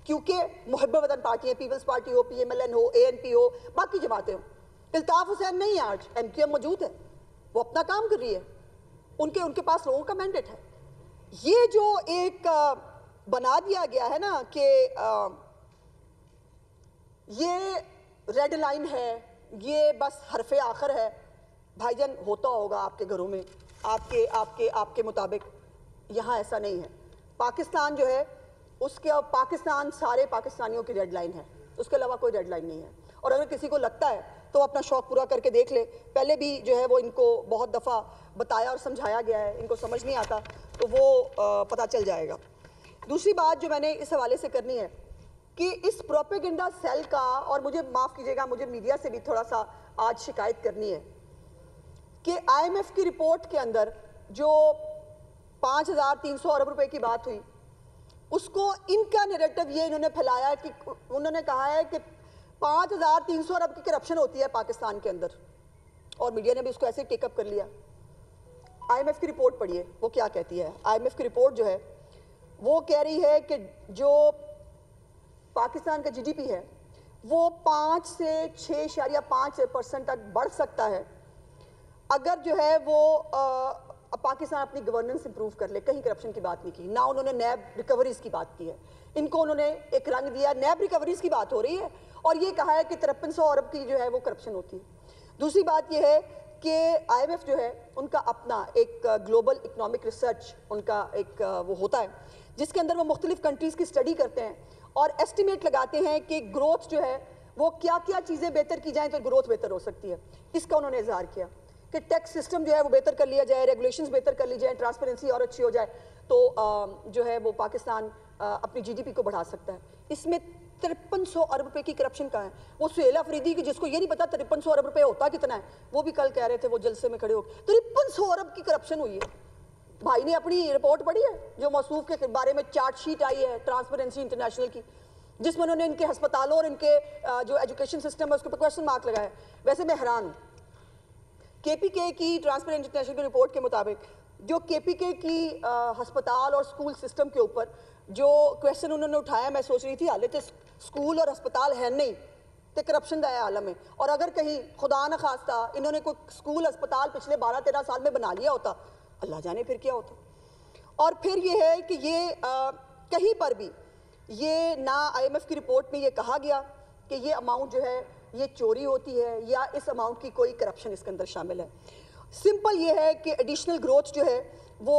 کیونکہ محب وطن پارٹی ہے، پیپلز پارٹی ہو، پی ایم ایل این ہو، اے این پی ہو، باقی جماعتیں ہوں. الطاف حسین نہیں ہے آج، ایم کیو ایم موجود ہے، وہ اپنا کام کر رہی ہے، ان کے پاس لوگوں کا مینڈیٹ ہے. یہ جو ایک بنا دیا گیا ہے نا کہ یہ ریڈ لائن ہے، یہ بس حرف آخر ہے، بھائی جان ہوتا ہوگا آپ کے گھروں میں آپ کے مطابق. یہاں ایسا نہیں ہے. پاکستان جو ہے اس کے پاکستان سارے پاکستانیوں کی ریڈ لائن ہے، اس کے علاوہ کوئی ریڈ لائن نہیں ہے. اور اگر کسی کو لگتا ہے تو وہ اپنا شوق پورا کر کے دیکھ لے. پہلے بھی جو ہے وہ ان کو بہت دفعہ بتایا اور سمجھایا گیا ہے، ان کو سمجھ نہیں آتا تو وہ پتہ چل جائے گا. دوسری بات جو میں نے اس حوالے سے کرنی ہے کہ اس پروپیگنڈا سیل کا، اور مجھے معاف کیجیے گا، مجھے میڈیا سے بھی تھوڑا سا آج شکایت کرنی ہے کہ آئی ایم ایف کی رپورٹ کے اندر جو 5,300 ارب روپے کی بات ہوئی، اس کو ان کا نیریٹو یہ انہوں نے پھیلایا ہے کہ انہوں نے کہا ہے کہ 5,300 ارب کی کرپشن ہوتی ہے پاکستان کے اندر، اور میڈیا نے بھی اس کو ایسے ٹیک اپ کر لیا. آئی ایم ایف کی رپورٹ پڑھیے وہ کیا کہتی ہے. آئی ایم ایف کی رپورٹ جو ہے وہ کہہ رہی ہے کہ جو پاکستان کا جی ڈی پی ہے وہ 5 سے 6.5% تک بڑھ سکتا ہے اگر جو ہے وہ پاکستان اپنی گورننس امپروو کر لے. کہیں کرپشن کی بات نہیں کی، نہ انہوں نے نیب ریکوریز کی بات کی ہے. ان کو انہوں نے ایک رنگ دیا، نیب ریکوریز کی بات ہو رہی ہے، اور یہ کہا ہے کہ 5300 ارب کی جو ہے وہ کرپشن ہوتی ہے. دوسری بات یہ ہے کہ آئی ایم ایف جو ہے ان کا اپنا ایک گلوبل اکنامک ریسرچ ان کا ایک وہ ہوتا ہے جس کے اندر وہ مختلف کنٹریز کی اسٹڈی کرتے ہیں اور ایسٹیمیٹ لگاتے ہیں کہ گروتھ جو ہے وہ کیا کیا چیزیں بہتر کی جائیں تو گروتھ بہتر ہو سکتی ہے. اس کا انہوں نے اظہار کیا کہ ٹیکس سسٹم جو ہے وہ بہتر کر لیا جائے، ریگولیشنز بہتر کر لی جائیں، ٹرانسپیرنسی اور اچھی ہو جائے تو جو ہے وہ پاکستان اپنی جی ڈی پی کو بڑھا سکتا ہے. اس میں 5300 ارب روپے کی کرپشن کا ہے. وہ سہیل افریدی کی جس کو یہ نہیں پتا 5300 ارب روپے ہوتا کتنا ہے، وہ بھی کل کہہ رہے تھے وہ جلسے میں کھڑے ہو 5300 ارب کی کرپشن ہوئی ہے. بھائی نے اپنی رپورٹ پڑھی ہے جو موصوف کے بارے میں چارٹ شیٹ آئی ہے ٹرانسپیرنسی انٹرنیشنل کی، جس میں انہوں نے ان کے ہسپتالوں اور ان کے جو ایجوکیشن سسٹم ہے اس کے اوپر کویسچن مارک لگایا ہے. ویسے میں حیران ہوں، کے پی کے کی ٹرانسپیرنسی انٹرنیشنل کی رپورٹ کے مطابق جو کے پی کے کی ہسپتال اور سکول سسٹم کے اوپر جو کویسچن انہوں نے اٹھایا، میں سوچ رہی تھی حالت سکول اور ہسپتال ہے نہیں تو کرپشن دا عالم ہے. اور اگر کہیں خدا نہ خواستہ انہوں نے کوئی سکول ہسپتال پچھلے 12-13 سال میں بنا لیا ہوتا، اللہ جانے پھر کیا ہوتا. اور پھر یہ ہے کہ یہ کہیں پر بھی یہ نہ آئی ایم ایف کی رپورٹ میں یہ کہا گیا کہ یہ اماؤنٹ جو ہے یہ چوری ہوتی ہے یا اس اماؤنٹ کی کوئی کرپشن اس کے اندر شامل ہے. سمپل یہ ہے کہ ایڈیشنل گروتھ جو ہے وہ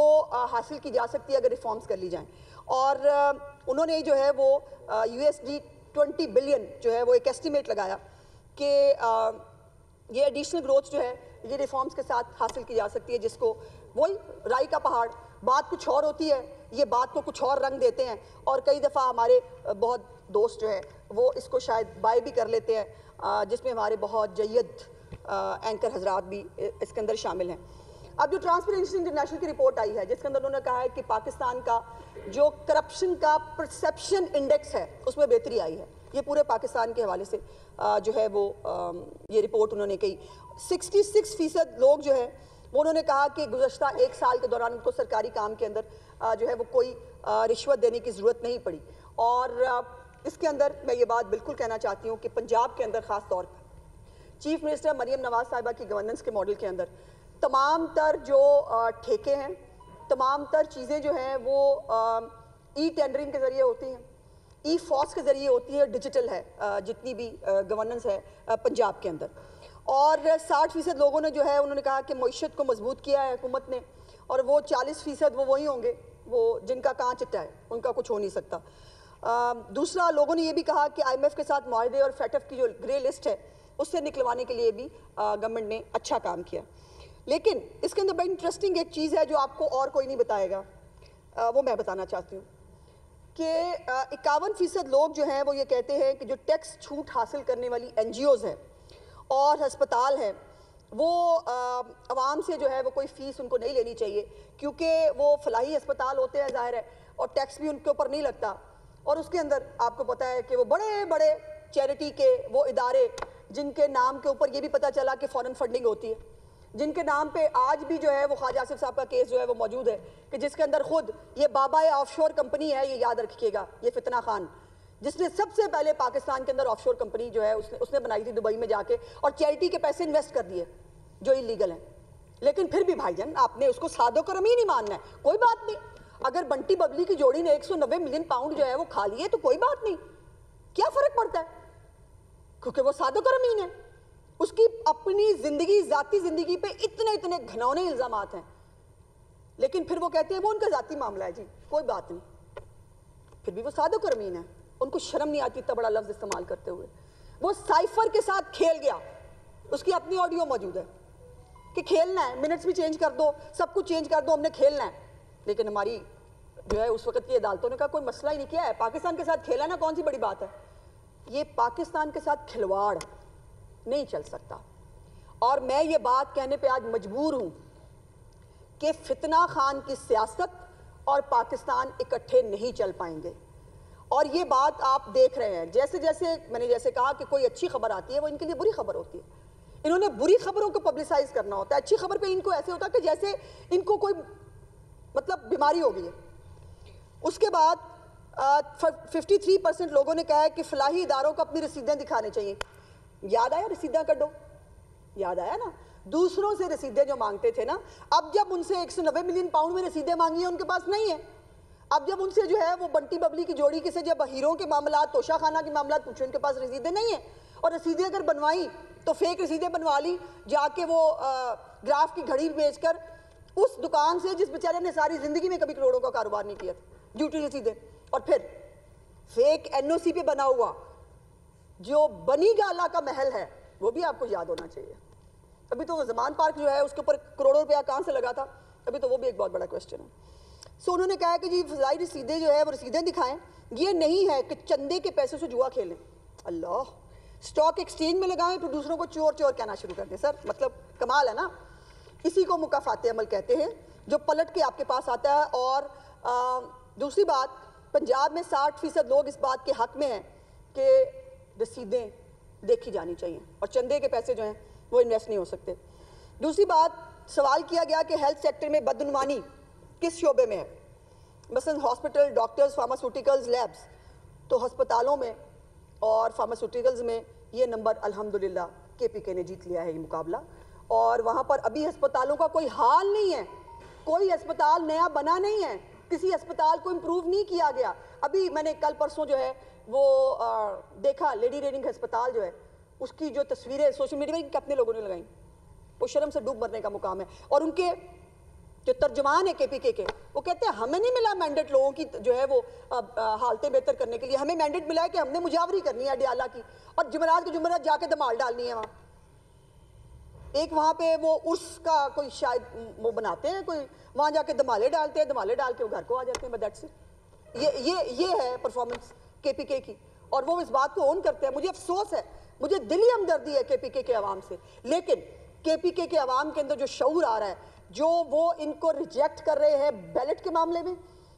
حاصل کی جا سکتی ہے اگر ریفارمز کر لی جائیں. اور انہوں نے جو ہے وہ USD 20 بلین جو ہے وہ ایک ایسٹیمیٹ لگایا کہ یہ ایڈیشنل گروتھ جو ہے یہ ریفارمز کے ساتھ حاصل کی جا سکتی ہے، جس کو وہی رائی کا پہاڑ، بات کچھ اور ہوتی ہے، یہ بات کو کچھ اور رنگ دیتے ہیں. اور کئی دفعہ ہمارے بہت دوست جو ہے وہ اس کو شاید بائی بھی کر لیتے ہیں، جس میں ہمارے بہت جید اینکر حضرات بھی اس کے اندر شامل ہیں. اب جو ٹرانسپیرنسی انٹرنیشنل کی رپورٹ آئی ہے جس کے اندر انہوں نے کہا ہے کہ پاکستان کا جو کرپشن کا پرسیپشن انڈیکس ہے اس میں بہتری آئی ہے. یہ پورے پاکستان کے حوالے سے جو ہے وہ یہ رپورٹ انہوں نے کہی. 66% لوگ جو ہے وہ انہوں نے کہا کہ گزشتہ 1 سال کے دوران ان کو سرکاری کام کے اندر جو ہے وہ کوئی رشوت دینے کی ضرورت نہیں پڑی. اور اس کے اندر میں یہ بات بالکل کہنا چاہتی ہوں کہ پنجاب کے اندر خاص طور پر چیف منسٹر مریم نواز صاحبہ کی گورننس کے ماڈل کے اندر تمام تر جو ٹھیکے ہیں، تمام تر چیزیں جو ہیں وہ ای ٹینڈرنگ کے ذریعے ہوتی ہیں، ای فوس کے ذریعے ہوتی ہے، ڈیجیٹل ہے جتنی بھی گورننس ہے پنجاب کے اندر. اور 60% لوگوں نے جو ہے انہوں نے کہا کہ معیشت کو مضبوط کیا ہے حکومت نے، اور وہ 40% وہ وہی ہوں گے وہ جن کا کان چٹا ہے، ان کا کچھ ہو نہیں سکتا. دوسرا لوگوں نے یہ بھی کہا کہ آئی ایم ایف کے ساتھ معاہدے اور فیٹ ایف کی جو گرے لسٹ ہے اس سے نکلوانے کے لیے بھی گورنمنٹ نے اچھا کام کیا. لیکن اس کے اندر بڑی انٹرسٹنگ ایک چیز ہے جو آپ کو اور کوئی نہیں بتائے گا، وہ میں بتانا چاہتی ہوں کہ 51% لوگ جو ہیں وہ یہ کہتے ہیں کہ جو ٹیکس چھوٹ حاصل کرنے والی این جی اوز ہیں اور ہسپتال ہیں وہ عوام سے جو ہے وہ کوئی فیس ان کو نہیں لینی چاہیے، کیونکہ وہ فلاحی ہسپتال ہوتے ہیں ظاہر ہے اور ٹیکس بھی ان کے اوپر نہیں لگتا. اور اس کے اندر آپ کو پتہ ہے کہ وہ بڑے بڑے چیریٹی کے وہ ادارے جن کے نام کے اوپر یہ بھی پتہ چلا کہ فورن فنڈنگ ہوتی ہے، جن کے نام پہ آج بھی جو ہے وہ خواجہ آصف صاحب کا کیس جو ہے وہ موجود ہے کہ جس کے اندر خود یہ بابا آف شور کمپنی ہے، یہ یاد رکھیے گا، یہ فتنہ خان، جس نے سب سے پہلے پاکستان کے اندر آف شور کمپنی جو ہے اس نے بنائی تھی دبئی میں جا کے اور چیریٹی کے پیسے انویسٹ کر دیے جو انلیگل ہیں. لیکن پھر بھی بھائی جان آپ نے اس کو سادو کرم ہی نہیں ماننا ہے. کوئی بات نہیں, اگر بنٹی ببلی کی جوڑی نے 190 ملین پاؤنڈ جو ہے وہ کھا لیے تو کوئی بات نہیں, کیا فرق پڑتا ہے, کیونکہ وہ سادو کرمین ہے. اس کی اپنی زندگی, ذاتی زندگی پہ اتنے گھنونے الزامات ہیں, لیکن پھر وہ کہتے ہیں وہ ان کا ذاتی معاملہ ہے جی, کوئی بات نہیں. پھر بھی وہ سادو کرمین ہے, ان کو شرم نہیں آتی اتنا بڑا لفظ استعمال کرتے ہوئے. وہ سائفر کے ساتھ کھیل گیا, اس کی اپنی آڈیو موجود ہے کہ کھیلنا ہے, منٹس بھی چینج کر دو, سب کچھ چینج کر دو, ہم نے کھیلنا ہے. لیکن ہماری جو ہے اس وقت کی عدالتوں نے کہا کوئی مسئلہ ہی نہیں, کیا ہے پاکستان کے ساتھ کھیلا نا, کون سی بڑی بات ہے. یہ پاکستان کے ساتھ کھلواڑ نہیں چل سکتا. اور میں یہ بات کہنے پہ آج مجبور ہوں کہ فتنہ خان کی سیاست اور پاکستان اکٹھے نہیں چل پائیں گے. اور یہ بات آپ دیکھ رہے ہیں, جیسے میں نے کہا کہ کوئی اچھی خبر آتی ہے وہ ان کے لیے بری خبر ہوتی ہے. انہوں نے بری خبروں کو پبلسائز کرنا ہوتا ہے, اچھی خبر پہ ان کو ایسے ہوتا ہے کہ جیسے ان کو کوئی مطلب بیماری ہو گئی ہے. اس کے بعد 53% لوگوں نے کہا ہے کہ فلاحی اداروں کو اپنی رسیدیں دکھانے چاہیے. یاد آیا رسیدیں کڈو, یاد آیا نا, دوسروں سے رسیدیں جو مانگتے تھے نا, اب جب ان سے 190 ملین پاؤنڈ میں رسیدیں مانگی ہیں ان کے پاس نہیں ہے. اب جب ان سے جو ہے وہ بنٹی ببلی کی جوڑی کے سے جب ہیروں کے معاملات, توشہ خانہ کے معاملات پوچھے, ان کے پاس رسیدیں نہیں ہیں. اور رسیدیں اگر بنوائیں تو فیک رسیدیں بنوا لی جا کے وہ گراف کی گھڑی بیچ کر اس دکان سے جس بیچارے نے ساری زندگی میں کبھی کروڑوں کا کاروبار نہیں کیا تھا, ڈیوٹی رسیدیں. اور پھر فیک این او سی پہ بنا ہوا جو بنی گالا کا محل ہے وہ بھی آپ کو یاد ہونا چاہیے. ابھی تو وہ زمان پارک جو ہے اس کے اوپر کروڑوں روپیہ کہاں سے لگا تھا, ابھی تو وہ بھی ایک بہت بڑا کوسچن ہے. سو انہوں نے کہا کہ جی فضائی رسیدیں جو ہے وہ رسیدیں دکھائیں, یہ نہیں ہے کہ چندے کے پیسے سے جوا کھیلیں. اللہ, سٹاک ایکسچینج میں لگائیں تو دوسروں کو چور چور کہنا شروع کر دیں. سر مطلب کمال ہے نا. اسی کو مکافات عمل کہتے ہیں جو پلٹ کے آپ کے پاس آتا ہے. اور دوسری بات, پنجاب میں 60% لوگ اس بات کے حق میں ہیں کہ رسیدیں دیکھی جانی چاہیے اور چندے کے پیسے جو ہیں وہ انویسٹ نہیں ہو سکتے. دوسری بات, سوال کیا گیا کہ ہیلتھ سیکٹر میں بدعنوانی کس شعبے میں ہے. مثلا ہاسپٹل, ڈاکٹرز, فارماسوٹیکلز, لیبس. تو ہسپتالوں میں اور فارماسوٹیکلز میں یہ نمبر الحمدللہ کے پی کے نے جیت لیا ہے یہ مقابلہ. اور وہاں پر ابھی ہسپتالوں کا کوئی حال نہیں ہے, کوئی ہسپتال نیا بنا نہیں ہے, کسی ہسپتال کو امپروو نہیں کیا گیا. ابھی میں نے کل پرسوں جو ہے وہ دیکھا لیڈی ریڈنگ ہسپتال جو ہے, اس کی جو تصویریں سوشل میڈیا میں کتنے لوگوں نے لگائیں, وہ شرم سے ڈوب مرنے کا مقام ہے. اور ان کے جو ترجمان ہے کے پی کے وہ کہتے ہیں ہمیں نہیں ملا مینڈیٹ لوگوں کی جو ہے وہ حالتیں بہتر کرنے کے لیے, ہمیں مینڈیٹ ملا ہے کہ ہم نے مجاوری کرنی ہے اڈیالہ کی اور جمعرات کے جمعرات جا کے دھمال ڈالنی ہے. ایک وہاں پہ وہ عرس کا کوئی شاید وہ بناتے ہیں, کوئی وہاں جا کے دھمالے ڈالتے ہیں, دھمالے ڈال کے وہ گھر کو آ جاتے ہیں. بس دیٹس اٹ. یہ ہے پرفارمنس کے پی کے کی, اور وہ اس بات کو اون کرتے ہیں. مجھے افسوس ہے, مجھے دلی ہمدردی ہے کے پی کے عوام سے, لیکن کے پی کے عوام کے اندر جو شعور آ رہا ہے, جو وہ ان کو ریجیکٹ کر رہے ہیں بیلٹ کے معاملے میں,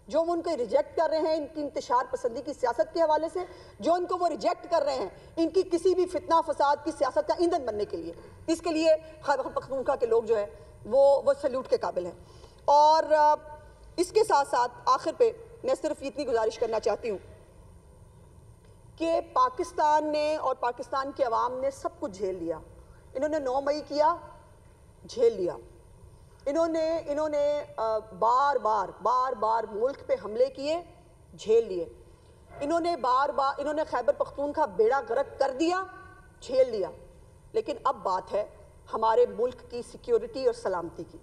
جو وہ ان کو ریجیکٹ کر رہے ہیں ان کی انتشار پسندی کی سیاست کے حوالے سے, جو ان کو وہ ریجیکٹ کر رہے ہیں ان کی کسی بھی فتنہ فساد کی سیاست کا ایندھن بننے کے لیے, اس کے لیے خیبر پختونخوا کے لوگ جو ہے وہ سیلوٹ کے قابل ہیں. اور اس کے ساتھ ساتھ آخر پہ میں صرف اتنی گزارش کرنا چاہتی ہوں کہ پاکستان نے اور پاکستان کے عوام نے سب کچھ جھیل لیا. انہوں نے 9 مئی کیا, جھیل لیا. انہوں نے بار بار ملک پہ حملے کیے, جھیل لیے. انہوں نے خیبر پختونخوا بیڑا غرق کر دیا, جھیل لیا. لیکن اب بات ہے ہمارے ملک کی سیکیورٹی اور سلامتی کی.